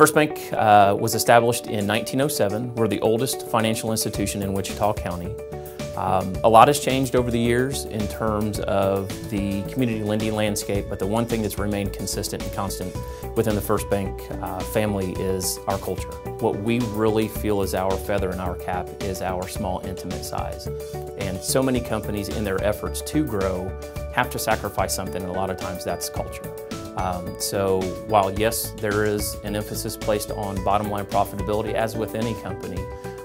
First Bank was established in 1907. We're the oldest financial institution in Wichita County. A lot has changed over the years in terms of the community lending landscape, but the one thing that's remained consistent and constant within the First Bank family is our culture. What we really feel is our feather in our cap is our small, intimate size. And so many companies in their efforts to grow have to sacrifice something, and a lot of times that's culture. So while yes, there is an emphasis placed on bottom line profitability, as with any company,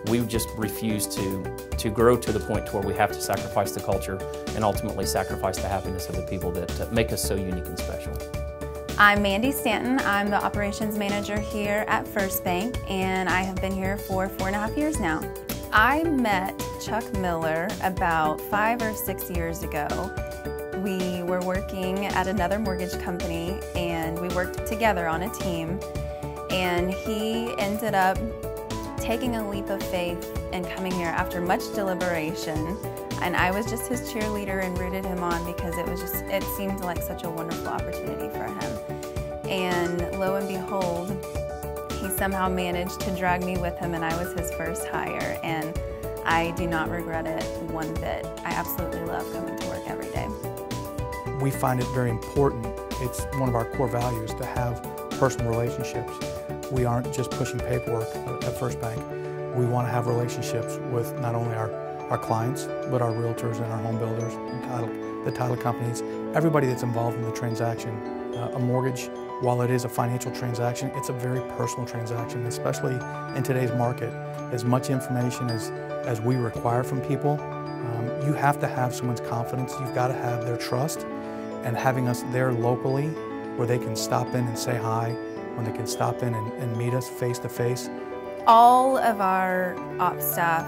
we just refuse to grow to the point to where we have to sacrifice the culture and ultimately sacrifice the happiness of the people that make us so unique and special. I'm Mandy Stanton. I'm the operations manager here at First Bank, and I have been here for 4.5 years now. I met Chuck Miller about 5 or 6 years ago. We were working at another mortgage company, and we worked together on a team, and he ended up taking a leap of faith and coming here after much deliberation, and I was just his cheerleader and rooted him on because it seemed like such a wonderful opportunity for him. And lo and behold, he somehow managed to drag me with him, and I was his first hire, and I do not regret it one bit. I absolutely love coming to work every day. We find it very important. It's one of our core values to have personal relationships. We aren't just pushing paperwork at First Bank. We want to have relationships with not only our clients, but our realtors and our home builders, the title companies, everybody that's involved in the transaction. A mortgage, while it is a financial transaction, it's a very personal transaction, especially in today's market. As much information as we require from people, you have to have someone's confidence. You've got to have their trust, and having us there locally where they can stop in and say hi, when they can stop in and meet us face to face. All of our ops staff,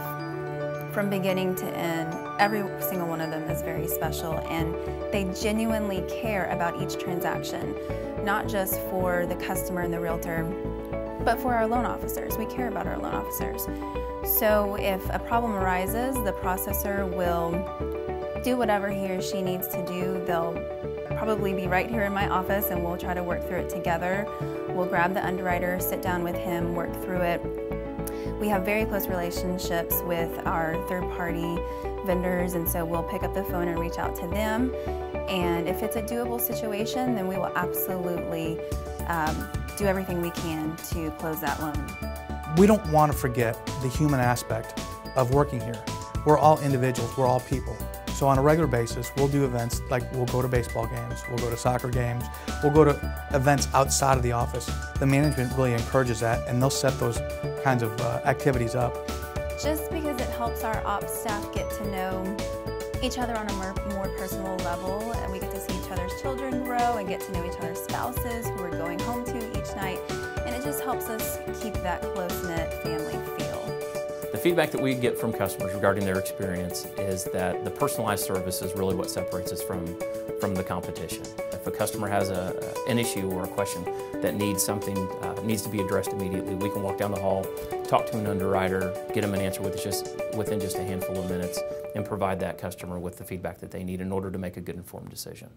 from beginning to end, every single one of them is very special, and they genuinely care about each transaction, not just for the customer and the realtor, but for our loan officers. We care about our loan officers. So if a problem arises, the processor will do whatever he or she needs to do. They'll probably be right here in my office, and we'll try to work through it together. We'll grab the underwriter, sit down with him, work through it. We have very close relationships with our third-party vendors, and so we'll pick up the phone and reach out to them. And if it's a doable situation, then we will absolutely do everything we can to close that loan. We don't want to forget the human aspect of working here. We're all individuals, we're all people. So on a regular basis, we'll do events like we'll go to baseball games, we'll go to soccer games, we'll go to events outside of the office. The management really encourages that, and they'll set those kinds of activities up. Just because it helps our ops staff get to know each other on a more personal level, and we get to see each other's children grow and get to know each other's spouses who we're going home to each night, and it just helps us keep that close-knit family feel. The feedback that we get from customers regarding their experience is that the personalized service is really what separates us from the competition. If a customer has an issue or a question that needs to be addressed immediately, we can walk down the hall, talk to an underwriter, get them an answer within just a handful of minutes, and provide that customer with the feedback that they need in order to make a good informed decision.